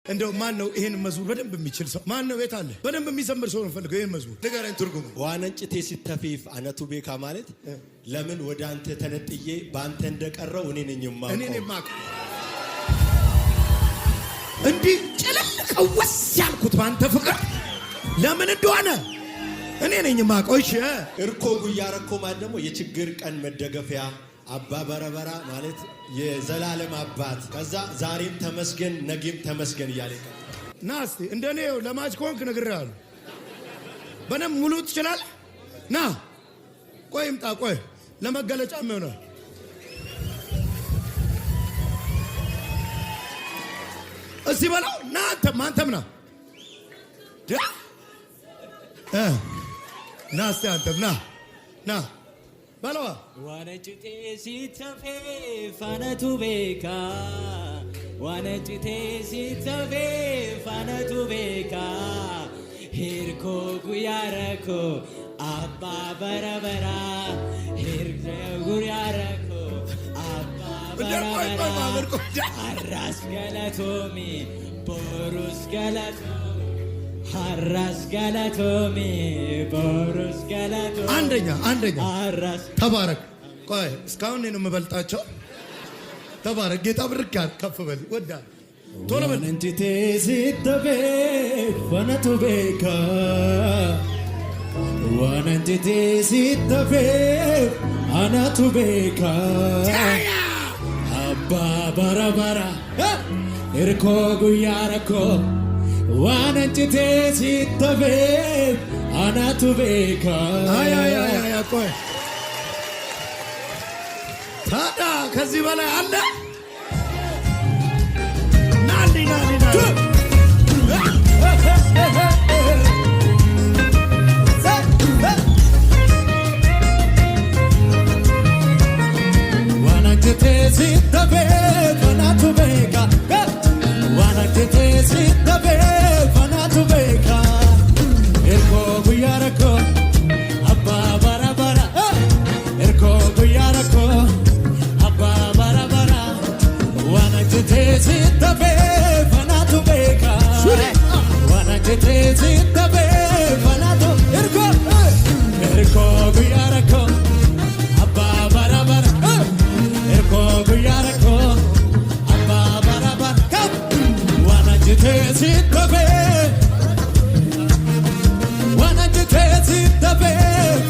እንደው ማን ነው ይሄን መዝሙር በደንብ የሚችል ሰው? ማን ነው? የት አለ? በደንብ የሚዘምር ሰው ነው ፈልገው ይሄን መዝሙር ንገረኝ ትርጉሙ። ዋነንጭቴ ሲተፊፍ አነቱ ቤካ ማለት ለምን ወደ አንተ ተነጥዬ ባንተ እንደቀረው እኔ ነኝ የማውቀው። እንዲህ ጨለቀው ወስ ያልኩት ባንተ ፍቅር ለምን እንደሆነ እኔ ነኝ የማውቀው። እሺ እርኮ ጉያረኮ ማለት ደግሞ የችግር ቀን መደገፊያ አባ በረበራ ማለት የዘላለም አባት። ከዛ ዛሬም ተመስገን ነገም ተመስገን እያለ ና እስቲ እንደኔው ለማች ኮንክ ነግሬሃለሁ። በደም ሙሉ ትችላለህ። ና ቆይ ምጣ ቆይ ለመገለጫም ይሆናል። እዚህ በለው ና አንተም ና ና እስቲ አንተም ና በለዋ ዋነጭቴ ሲተፌፍ አነቱ ቤካ ዋነጭቴ ሲተፌፍ አነቱ ቤካ ሂርኮ ጉያረኮ አባ በረበራ ሂርኮ ጉያረኮ አባ በረበራ አራስ ገለቶሚ ቦሩስ ገለቶ አራስ ገለቶሚ ቦሩስ ገለቶ አንደኛ አራስ ተባረክ። ቆይ እስካሁን ነው የምበልጣቸው። ተባረክ ጌታ ብርክ ከፍ በል ወዳ ቶሎ በል ዋነንጭቴ ሲተፌፍ አነቱ ቤካ ዋነንጭቴ ሲተፌፍ አነቱ ቤካ አባ በረበራ እርኮ ጉያረኮ ዋነንጭቴ ሲተፌፍ አነቱ ቤካ ቆይ ታዲያ ከዚህ በላይ አለ? ናሊ ዋነንጭቴ ሲተፌፍ አነቱ ቤካ ዋነንጭቴ ሲተፌፍ አነቱ ቤካ እርኮ ጉያረኮ አባ በረበራ እርኮ ጉያረኮ አባ በረበራ ዋነንጭቴ ሲተፌፍ አነቱ ቤካ ዋነንጭቴ ሲተፌፍ አነቱ እርኮ ጉያረኮ አባ በረበራ እርኮ ጉያረኮ አባ በረበራ ዋነንጭቴ ሲተፌፍ ዋነንጭቴ ሲተፌፍ